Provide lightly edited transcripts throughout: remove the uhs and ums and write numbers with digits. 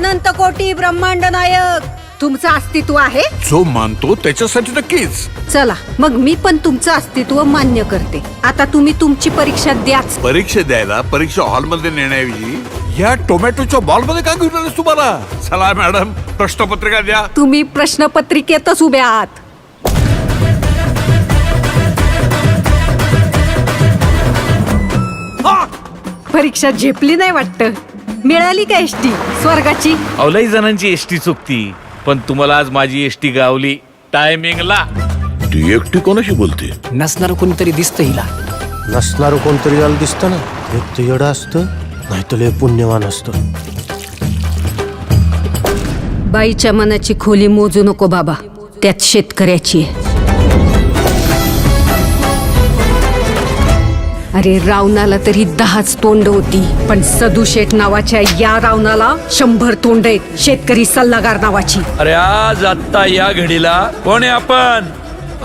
अनंत कोटी ब्रह्मांड नायक तुमचं अस्तित्व आहे. जो मानतो त्याच्यासाठी नक्कीच. चला मग मी पण तुमचं अस्तित्व मान्य करते. आता तुम्ही तुमची परीक्षा द्याच. परीक्षा द्यायला परीक्षा हॉल मध्ये नेण्याऐवजी या टोमॅटोच्या बॉल मध्ये काय घेऊन आलेस तुम्हाला? चला मॅडम प्रश्नपत्रिका द्या. तुम्ही प्रश्नपत्रिकेतच उभे आहात. परीक्षा झेपली नाही वाटतं. मिळाली का एसटी स्वर्गाची? अवलाई जणांची एसटी चुकती, पण तुम्हाला आज माझी एसटी गावली टायमिंगला. ती एकटी कोणाशी बोलते? नसणार कोणीतरी दिसतं हिला. नसणार कोणतरी याला दिसतं ना. एक तर येडं असतं, नाही तर लय पुण्यवान असतं. बाईच्या मनाची खोली मोजू नको बाबा, त्यात शेतकऱ्याची आहे. अरे रावणाला तरी 10च तोंड होती, पण सदुशेठ नावाच्या या रावणाला 100 तोंड आहेत. शेतकरी सल्लागार नावाची. अरे आज आत्ता या घडीला कोण आहे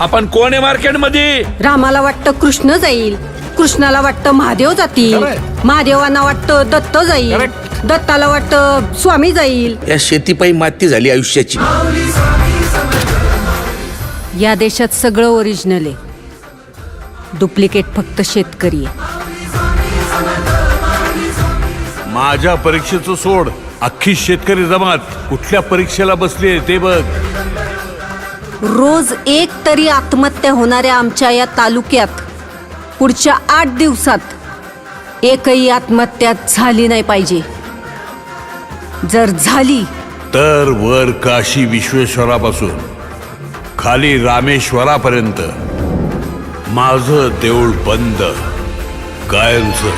आपण कोण आहे मार्केट मध्ये? रामाला वाटतं कृष्ण जाईल, कृष्णाला वाटतं महादेव जातील, महादेवांना वाटतं दत्त जाईल, दत्ताला वाटतं स्वामी जाईल. या शेतीपायी माती झाली आयुष्याची. या देशात सगळं ओरिजिनल आहे, डुप्लिकेट फक्त शेतकरी आहे. माझ्या परीक्षेचं सोड, अख्खी शेतकरी जमात कुठल्या परीक्षेला बसली ते बघ. रोज एक तरी आत्महत्या होणाऱ्या आमच्या या तालुक्यात पुढच्या 8 दिवसात एकही आत्महत्या झाली नाही पाहिजे. जर झाली तर वर काशी विश्वेश्वरापासून खाली रामेश्वरापर्यंत माझं देऊळ बंद कायमचं.